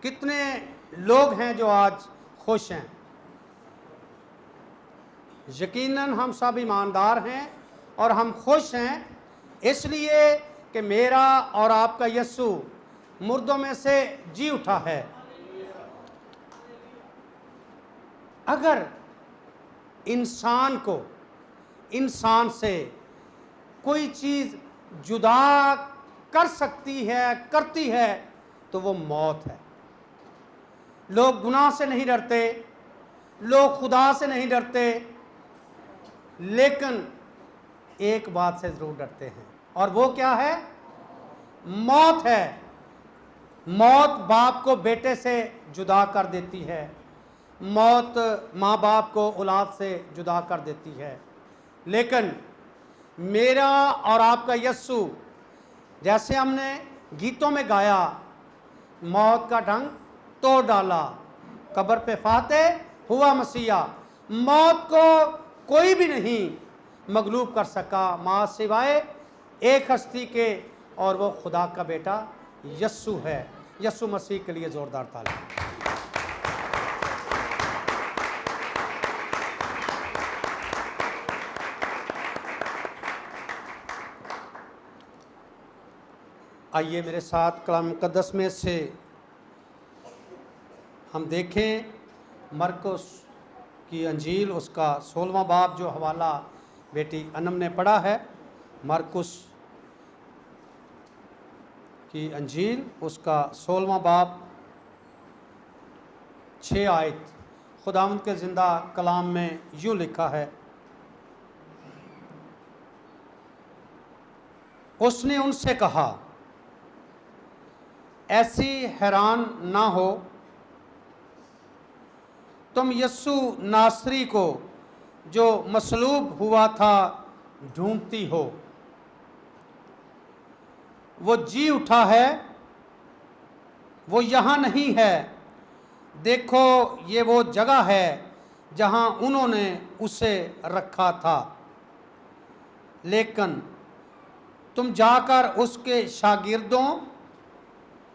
کتنے لوگ ہیں جو آج خوش ہیں؟ یقیناً ہم سب ایماندار ہیں اور ہم خوش ہیں اس لیے کہ میرا اور آپ کا یسوع مردوں میں سے جی اٹھا ہے۔ اگر انسان کو انسان سے کوئی چیز جدا کر سکتی ہے، کرتی ہے، تو وہ موت ہے۔ لوگ گناہ سے نہیں ڈرتے، لوگ خدا سے نہیں ڈرتے، لیکن ایک بات سے ضرور ڈرتے ہیں، اور وہ کیا ہے؟ موت ہے۔ موت باپ کو بیٹے سے جدا کر دیتی ہے، موت ماں باپ کو اولاد سے جدا کر دیتی ہے، لیکن میرا اور آپ کا یسوع، جیسے ہم نے گیتوں میں گایا، موت کا ڈنگ توڑ ڈالا، قبر پہ فاتح ہوا مسیحا۔ موت کو کوئی بھی نہیں مغلوب کر سکا ماں سوائے ایک ہستی کے، اور وہ خدا کا بیٹا یسوع ہے۔ یسوع مسیح کے لیے زوردار تالی۔ آئیے میرے ساتھ کلام مقدس میں سے ہم دیکھیں مرکس کی انجیل، اس کا 16واں باب، جو حوالہ بیٹی انم نے پڑھا ہے، مرکس کی انجیل اس کا 16واں باب 6 آیت۔ خداوند کے زندہ کلام میں یوں لکھا ہے، اس نے ان سے کہا، ایسی حیران نہ ہو، تم یسوع ناصری کو جو مصلوب ہوا تھا ڈھونڈتی ہو، وہ جی اٹھا ہے، وہ یہاں نہیں ہے، دیکھو یہ وہ جگہ ہے جہاں انہوں نے اسے رکھا تھا، لیکن تم جا کر اس کے شاگردوں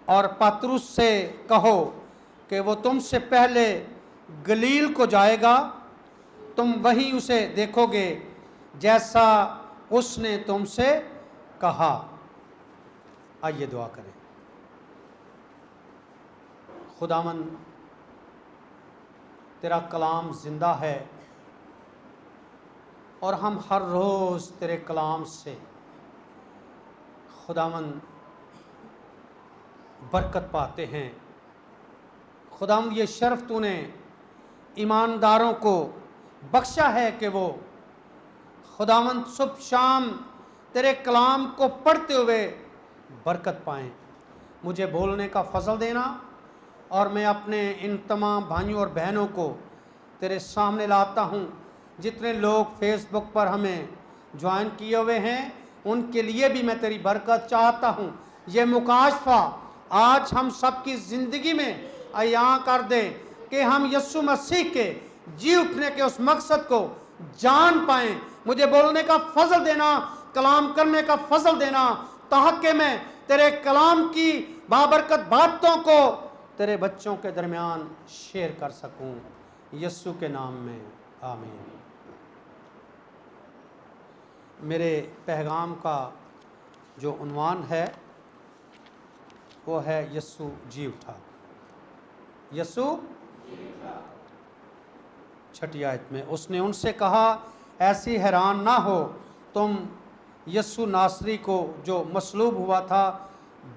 اور پطرس سے کہو کہ وہ تم سے پہلے گلیل کو جائے گا، تم وہیں اسے دیکھو گے جیسا اس نے تم سے کہا۔ آئیے دعا کریں۔ خداوند، تیرا کلام زندہ ہے، اور ہم ہر روز تیرے کلام سے خداوند برکت پاتے ہیں۔ خداوند، یہ شرف تو نے ایمانداروں کو بخشا ہے کہ وہ خداوند صبح شام تیرے کلام کو پڑھتے ہوئے برکت پائیں۔ مجھے بولنے کا فضل دینا، اور میں اپنے ان تمام بھائیوں اور بہنوں کو تیرے سامنے لاتا ہوں، جتنے لوگ فیس بک پر ہمیں جوائن کیے ہوئے ہیں، ان کے لیے بھی میں تیری برکت چاہتا ہوں۔ یہ مکاشفہ آج ہم سب کی زندگی میں عیاں کر دے کہ ہم یسوع مسیح کے جی اٹھنے کے اس مقصد کو جان پائیں۔ مجھے بولنے کا فضل دینا، کلام کرنے کا فضل دینا، تاکہ میں تیرے کلام کی بابرکت باتوں کو تیرے بچوں کے درمیان شیئر کر سکوں، یسوع کے نام میں آمین۔ میرے پیغام کا جو عنوان ہے وہ ہے یسوع جی اٹھا۔ یسوع 6 آیت میں اس نے ان سے کہا، ایسی حیران نہ ہو، تم یسوع ناصری کو جو مصلوب ہوا تھا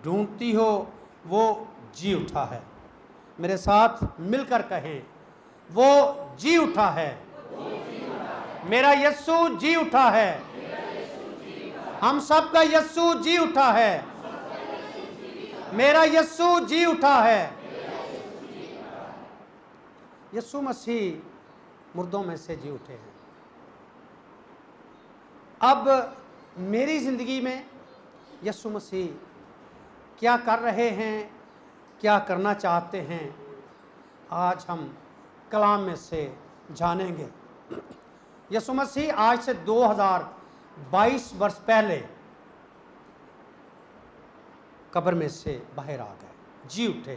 ڈھونڈتی ہو، وہ جی اٹھا ہے۔ میرے ساتھ مل کر کہیں، وہ جی اٹھا ہے۔ میرا یسوع جی اٹھا ہے۔ ہم سب کا یسوع جی اٹھا ہے۔ میرا یسوع جی اٹھا ہے۔ یسوع مسیح مردوں میں سے جی اٹھے ہیں۔ اب میری زندگی میں یسوع مسیح کیا کر رہے ہیں، کیا کرنا چاہتے ہیں، آج ہم کلام میں سے جانیں گے۔ یسوع مسیح آج سے 2022 برس پہلے قبر میں سے باہر آ گئے، جی اٹھے،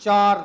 4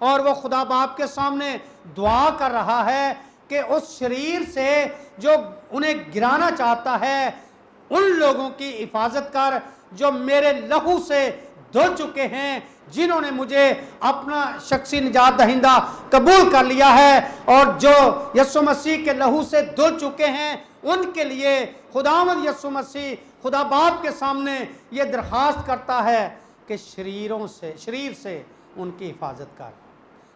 اور وہ خدا باپ کے سامنے دعا کر رہا ہے کہ اس شریر سے جو انہیں گرانا چاہتا ہے ان لوگوں کی حفاظت کر جو میرے لہو سے دھل چکے ہیں، جنہوں نے مجھے اپنا شخصی نجات دہندہ قبول کر لیا ہے، اور جو یسوع مسیح کے لہو سے دھل چکے ہیں ان کے لیے خداوند یسوع مسیح خدا باپ کے سامنے یہ درخواست کرتا ہے کہ شریر سے ان کی حفاظت کر۔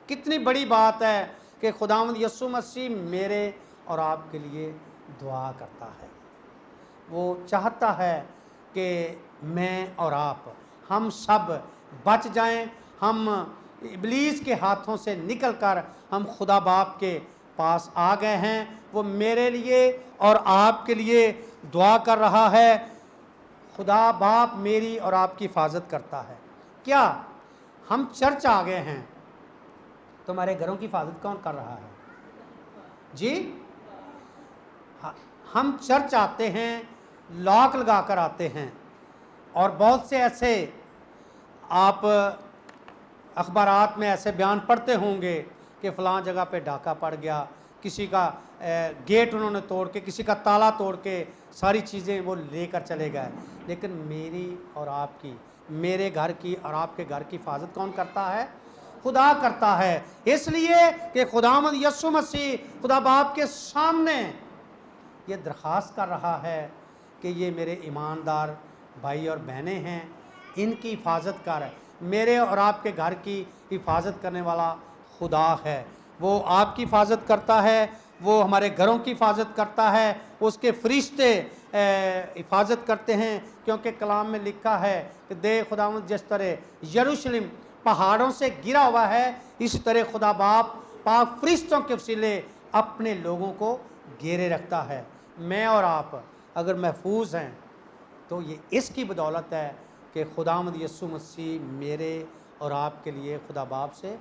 کتنی بڑی بات ہے کہ خداوند یسوع مسیح میرے اور آپ کے لیے دعا کرتا ہے۔ وہ چاہتا ہے کہ میں اور آپ ہم سب بچ جائیں، ہم ابلیس کے ہاتھوں سے نکل کر ہم خدا باپ کے پاس آ گئے ہیں۔ وہ میرے لیے اور آپ کے لیے دعا کر رہا ہے۔ خدا باپ میری اور آپ کی حفاظت کرتا ہے۔ کیا ہم چرچ آ گئے ہیں تو ہمارے گھروں کی حفاظت کون کر رہا ہے؟ جی، ہم چرچ آتے ہیں، لاک لگا کر آتے ہیں، اور بہت سے ایسے آپ اخبارات میں ایسے بیان پڑھتے ہوں گے کہ فلاں جگہ پہ ڈاکہ پڑ گیا، کسی کا گیٹ انہوں نے توڑ کے، کسی کا تالا توڑ کے ساری چیزیں وہ لے کر چلے گئے۔ لیکن میری اور آپ کی، میرے گھر کی اور آپ کے گھر کی حفاظت کون کرتا ہے؟ خدا کرتا ہے۔ اس لیے کہ خداوند یسوع مسیح خدا باپ کے سامنے یہ درخواست کر رہا ہے کہ یہ میرے ایماندار بھائی اور بہنیں ہیں، ان کی حفاظت کر۔ میرے اور آپ کے گھر کی حفاظت کرنے والا خدا ہے۔ وہ آپ کی حفاظت کرتا ہے، وہ ہمارے گھروں کی حفاظت کرتا ہے، اس کے فرشتے حفاظت کرتے ہیں، کیونکہ کلام میں لکھا ہے کہ دے خداوند جس طرح یروشلم پہاڑوں سے گرا ہوا ہے، اس طرح خدا باپ پاک فرشتوں کے وسیلے اپنے لوگوں کو گھیرے رکھتا ہے۔ میں اور آپ اگر محفوظ ہیں تو یہ اس کی بدولت ہے کہ خداوند یسوع مسیح میرے اور آپ کے لیے خدا باپ سے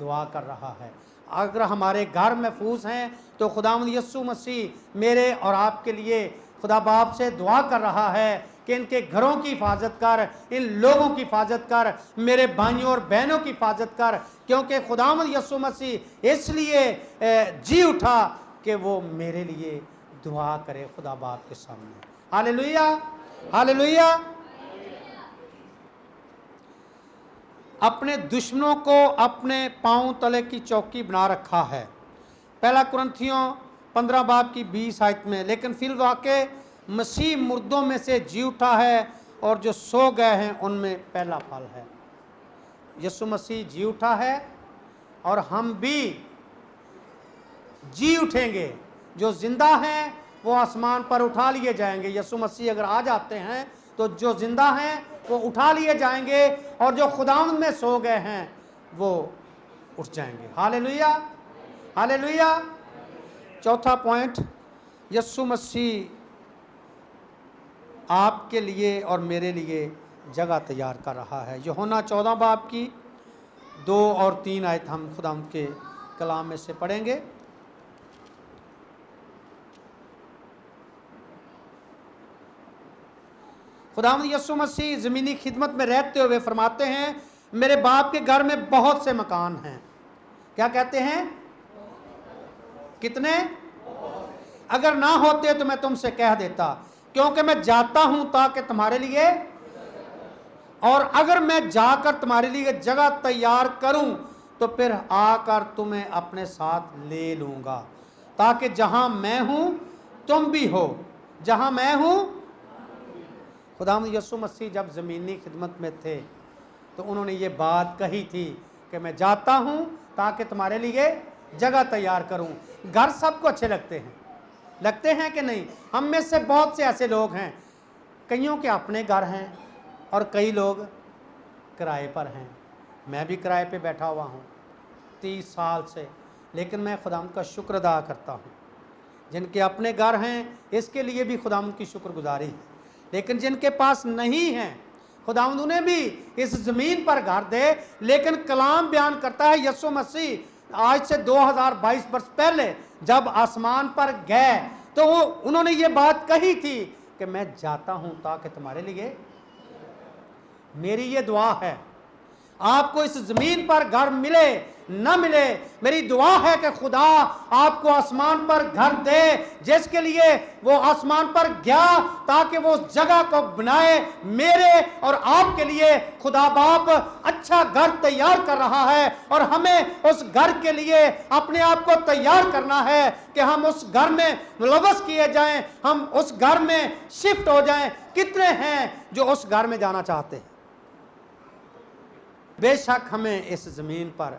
دعا کر رہا ہے۔ اگر ہمارے گھر محفوظ ہیں تو خداوند یسوع مسیح میرے اور آپ کے لیے خدا باپ سے دعا کر رہا ہے کہ ان کے گھروں کی حفاظت کر، ان لوگوں کی حفاظت کر، میرے بھائیوں اور بہنوں کی حفاظت کر، کیونکہ خداوند یسوع مسیح اس لیے جی اٹھا کہ وہ میرے لیے دعا کرے خدا باپ کے سامنے۔ ہاللیلویہ، ہاللیلویہ۔ اپنے دشمنوں کو اپنے پاؤں تلے کی چوکی بنا رکھا ہے۔ پہلا کرنتھیوں 15 باب کی 20 آیت میں، لیکن فی الواقع مسیح مردوں میں سے جی اٹھا ہے اور جو سو گئے ہیں ان میں پہلا پھل ہے۔ یسوع مسیح جی اٹھا ہے اور ہم بھی جی اٹھیں گے۔ جو زندہ ہیں وہ آسمان پر اٹھا لیے جائیں گے۔ یسوع مسیح اگر آ جاتے ہیں تو جو زندہ ہیں وہ اٹھا لیے جائیں گے، اور جو خداوند میں سو گئے ہیں وہ اٹھ جائیں گے۔ ہاللیلویہ، ہاللیلویہ۔ چوتھا پوائنٹ، یسوع مسیح آپ کے لیے اور میرے لیے جگہ تیار کر رہا ہے۔ یوحنا 14 باب کی 2 اور 3 آیت ہم خداوند کے کلام میں سے پڑھیں گے۔ خداوند یسوع مسیح زمینی خدمت میں رہتے ہوئے فرماتے ہیں، میرے باپ کے گھر میں بہت سے مکان ہیں۔ کیا کہتے ہیں؟ کتنے؟ اگر نہ ہوتے تو میں تم سے کہہ دیتا، کیونکہ میں جاتا ہوں تاکہ تمہارے لیے، اور اگر میں جا کر تمہارے لیے جگہ تیار کروں تو پھر آ کر تمہیں اپنے ساتھ لے لوں گا، تاکہ جہاں میں ہوں تم بھی ہو، جہاں میں ہوں۔ خداوند یسوع مسیح جب زمینی خدمت میں تھے تو انہوں نے یہ بات کہی تھی کہ میں جاتا ہوں تاکہ تمہارے لیے جگہ تیار کروں۔ گھر سب کو اچھے لگتے ہیں کہ نہیں؟ ہم میں سے بہت سے ایسے لوگ ہیں، کئیوں کے اپنے گھر ہیں اور کئی لوگ کرائے پر ہیں۔ میں بھی کرائے پہ بیٹھا ہوا ہوں 30 سال سے، لیکن میں خداوند کا شکر ادا کرتا ہوں۔ جن کے اپنے گھر ہیں اس کے لیے بھی خداوند کی شکر گزاری ہے، لیکن جن کے پاس نہیں ہیں خداوند انہیں بھی اس زمین پر گھر دے۔ لیکن کلام بیان کرتا ہے یسوع مسیح آج سے 2022 برس پہلے جب آسمان پر گئے تو انہوں نے یہ بات کہی تھی کہ میں جاتا ہوں تاکہ تمہارے لیے۔ میری یہ دعا ہے آپ کو اس زمین پر گھر ملے، نہ ملے، میری دعا ہے کہ خدا آپ کو آسمان پر گھر دے جس کے لیے وہ آسمان پر گیا تاکہ وہ اس جگہ کو بنائے۔ میرے اور آپ کے لیے خدا باپ اچھا گھر تیار کر رہا ہے، اور ہمیں اس گھر کے لیے اپنے آپ کو تیار کرنا ہے کہ ہم اس گھر میں ملوث کیے جائیں، ہم اس گھر میں شفٹ ہو جائیں۔ کتنے ہیں جو اس گھر میں جانا چاہتے ہیں؟ بے شک ہمیں اس زمین پر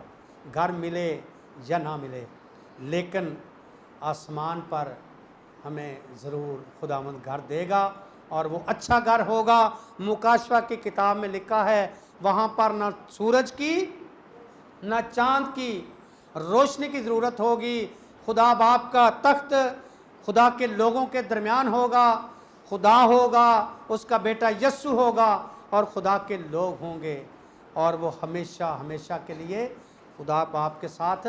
گھر ملے یا نہ ملے، لیکن آسمان پر ہمیں ضرور خداوند گھر دے گا، اور وہ اچھا گھر ہوگا۔ مکاشفہ کی کتاب میں لکھا ہے وہاں پر نہ سورج کی نہ چاند کی روشنی کی ضرورت ہوگی۔ خدا باپ کا تخت خدا کے لوگوں کے درمیان ہوگا، خدا ہوگا، اس کا بیٹا یسوع ہوگا، اور خدا کے لوگ ہوں گے، اور وہ ہمیشہ ہمیشہ کے لیے خدا باپ کے ساتھ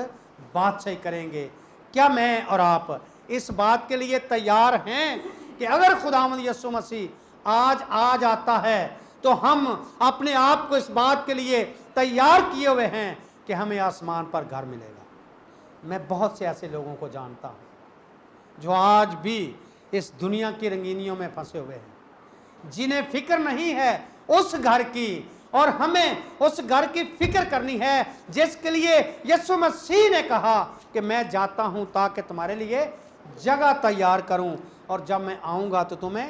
بادشاہی کریں گے۔ کیا میں اور آپ اس بات کے لیے تیار ہیں کہ اگر خداوند یسوع مسیح آج آ جاتا ہے تو ہم اپنے آپ کو اس بات کے لیے تیار کیے ہوئے ہیں کہ ہمیں آسمان پر گھر ملے گا؟ میں بہت سے ایسے لوگوں کو جانتا ہوں جو آج بھی اس دنیا کی رنگینیوں میں پھنسے ہوئے ہیں، جنہیں فکر نہیں ہے اس گھر کی، اور ہمیں اس گھر کی فکر کرنی ہے جس کے لیے یسوع مسیح نے کہا کہ میں جاتا ہوں تاکہ تمہارے لیے جگہ تیار کروں، اور جب میں آؤں گا تو تمہیں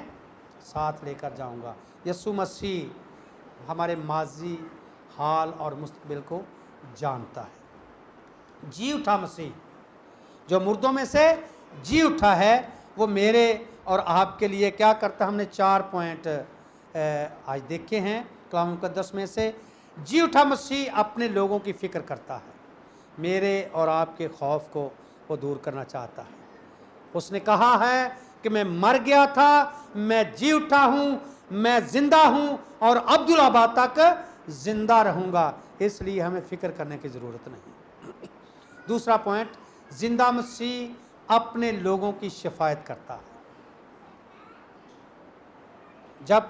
ساتھ لے کر جاؤں گا۔ یسوع مسیح ہمارے ماضی، حال اور مستقبل کو جانتا ہے۔ جی اٹھا مسیح جو مردوں میں سے جی اٹھا ہے، وہ میرے اور آپ کے لیے کیا کرتا ہے؟ ہم نے 4 پوائنٹ آج دیکھے ہیں کلام مقدس میں سے۔ جی اٹھا مسیح اپنے لوگوں کی فکر کرتا ہے، میرے اور آپ کے خوف کو وہ دور کرنا چاہتا ہے۔ اس نے کہا ہے کہ میں مر گیا تھا، میں جی اٹھا ہوں، میں زندہ ہوں، اور عبدالآباد تک زندہ رہوں گا، اس لیے ہمیں فکر کرنے کی ضرورت نہیں۔ دوسرا پوائنٹ، زندہ مسیح اپنے لوگوں کی شفاعت کرتا ہے۔ جب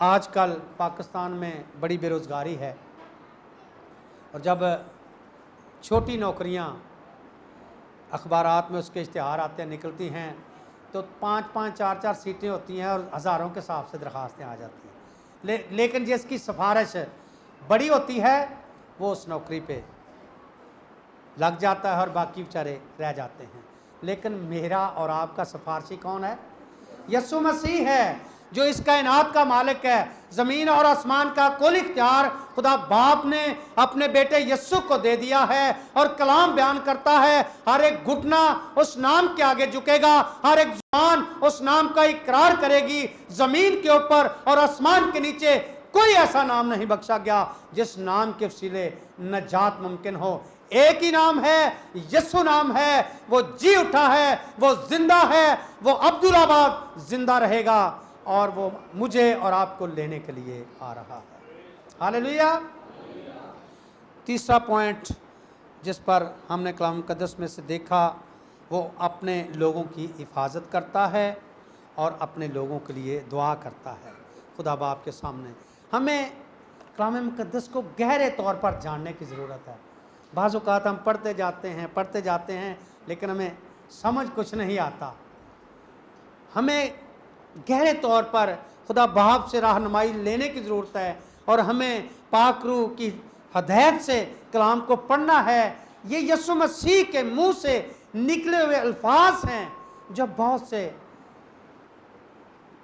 آج کل پاکستان میں بڑی بے روزگاری ہے، اور جب چھوٹی نوکریاں اخبارات میں اس کے اشتہار آتے ہیں، نکلتی ہیں، تو 5-5 4-4 سیٹیں ہوتی ہیں اور ہزاروں کے حساب سے درخواستیں آ جاتی ہیں، لیکن جس کی سفارش بڑی ہوتی ہے وہ اس نوکری پہ لگ جاتا ہے اور باقی بیچارے رہ جاتے ہیں۔ لیکن میرا اور آپ کا سفارشی کون ہے؟ یسوع مسیح ہے، جو اس کائنات کا مالک ہے۔ زمین اور آسمان کا کل اختیار خدا باپ نے اپنے بیٹے یسوع کو دے دیا ہے، اور کلام بیان کرتا ہے ہر ایک گھٹنا اس نام کے آگے جھکے گا، ہر ایک زبان اس نام کا اقرار کرے گی۔ زمین کے اوپر اور آسمان کے نیچے کوئی ایسا نام نہیں بخشا گیا جس نام کے وسیلے نجات ممکن ہو۔ ایک ہی نام ہے، یسوع نام ہے، وہ جی اٹھا ہے، وہ زندہ ہے، وہ عبدالآباد زندہ رہے گا، اور وہ مجھے اور آپ کو لینے کے لیے آ رہا ہے۔ ہاللیلویہ۔ تیسرا پوائنٹ جس پر ہم نے کلام مقدس میں سے دیکھا، وہ اپنے لوگوں کی حفاظت کرتا ہے اور اپنے لوگوں کے لیے دعا کرتا ہے خدا باپ کے سامنے۔ ہمیں کلام مقدس کو گہرے طور پر جاننے کی ضرورت ہے۔ بعض اوقات ہم پڑھتے جاتے ہیں لیکن ہمیں سمجھ کچھ نہیں آتا۔ ہمیں گہرے طور پر خدا باپ سے رہنمائی لینے کی ضرورت ہے، اور ہمیں پاک روح کی ہدایت سے کلام کو پڑھنا ہے۔ یہ یسوع مسیح کے منہ سے نکلے ہوئے الفاظ ہیں جو بہت سے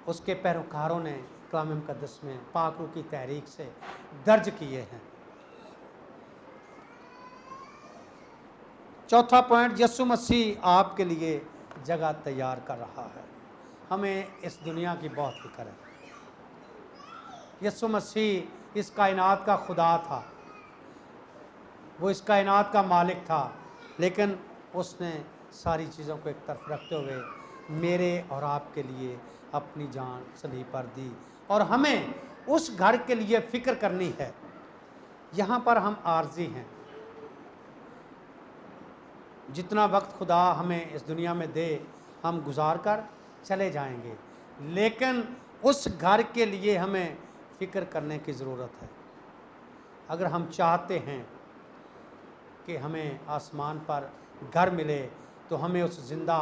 اس کے پیروکاروں نے کلام مقدس میں پاک روح کی تحریک سے درج کیے ہیں۔ چوتھا پوائنٹ، یسوع مسیح آپ کے لیے جگہ تیار کر رہا ہے۔ ہمیں اس دنیا کی بہت فکر ہے۔ یسوع مسیح اس کائنات کا خدا تھا، وہ اس کائنات کا مالک تھا، لیکن اس نے ساری چیزوں کو ایک طرف رکھتے ہوئے میرے اور آپ کے لیے اپنی جان صلیب پر دی، اور ہمیں اس گھر کے لیے فکر کرنی ہے۔ یہاں پر ہم عارضی ہیں، جتنا وقت خدا ہمیں اس دنیا میں دے ہم گزار کر چلے جائیں گے، لیکن اس گھر کے لیے ہمیں فکر کرنے کی ضرورت ہے۔ اگر ہم چاہتے ہیں کہ ہمیں آسمان پر گھر ملے تو ہمیں اس زندہ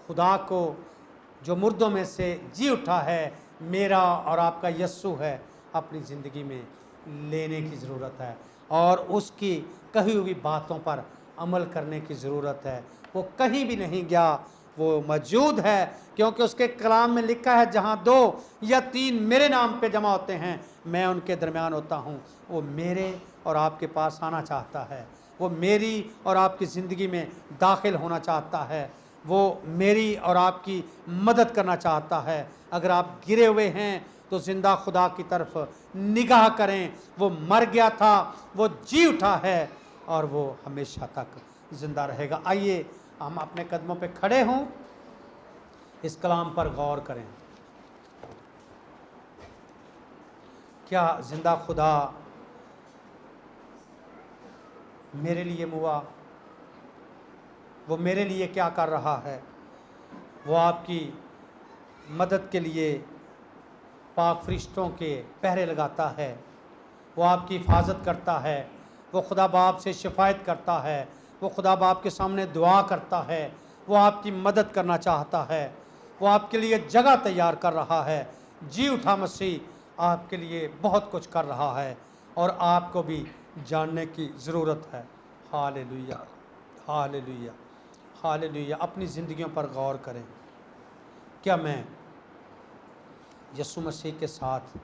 خدا کو جو مردوں میں سے جی اٹھا ہے، میرا اور آپ کا یسوع ہے، اپنی زندگی میں لینے کی ضرورت ہے اور اس کی کہی ہوئی باتوں پر عمل کرنے کی ضرورت ہے۔ وہ کہیں بھی نہیں گیا، وہ موجود ہے، کیونکہ اس کے کلام میں لکھا ہے جہاں 2 یا 3 میرے نام پہ جمع ہوتے ہیں میں ان کے درمیان ہوتا ہوں۔ وہ میرے اور آپ کے پاس آنا چاہتا ہے، وہ میری اور آپ کی زندگی میں داخل ہونا چاہتا ہے، وہ میری اور آپ کی مدد کرنا چاہتا ہے۔ اگر آپ گرے ہوئے ہیں تو زندہ خدا کی طرف نگاہ کریں، وہ مر گیا تھا، وہ جی اٹھا ہے اور وہ ہمیشہ تک زندہ رہے گا۔ آئیے ہم اپنے قدموں پہ کھڑے ہوں، اس کلام پر غور کریں۔ کیا زندہ خدا میرے لیے ہوا؟ وہ میرے لیے کیا کر رہا ہے؟ وہ آپ کی مدد کے لیے پاک فرشتوں کے پہرے لگاتا ہے، وہ آپ کی حفاظت کرتا ہے، وہ خدا باپ سے شفاعت کرتا ہے، وہ خدا باپ کے سامنے دعا کرتا ہے، وہ آپ کی مدد کرنا چاہتا ہے، وہ آپ کے لیے جگہ تیار کر رہا ہے۔ جی اٹھا مسیح آپ کے لیے بہت کچھ کر رہا ہے اور آپ کو بھی جاننے کی ضرورت ہے۔ ہاللیلویہ، ہاللیلویہ، ہاللیلویہ۔ اپنی زندگیوں پر غور کریں۔ کیا میں یسوع مسیح کے ساتھ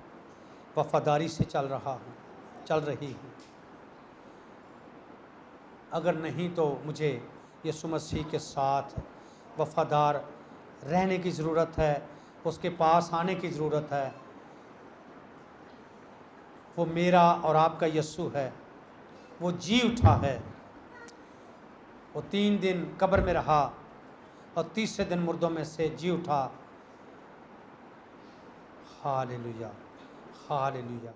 وفاداری سے چل رہی ہوں؟ اگر نہیں تو مجھے یسوع مسیح کے ساتھ وفادار رہنے کی ضرورت ہے، اس کے پاس آنے کی ضرورت ہے۔ وہ میرا اور آپ کا یسوع ہے، وہ جی اٹھا ہے، وہ 3 دن قبر میں رہا اور تیسرے دن مردوں میں سے جی اٹھا۔ ہاللیلویہ، ہاللیلویہ۔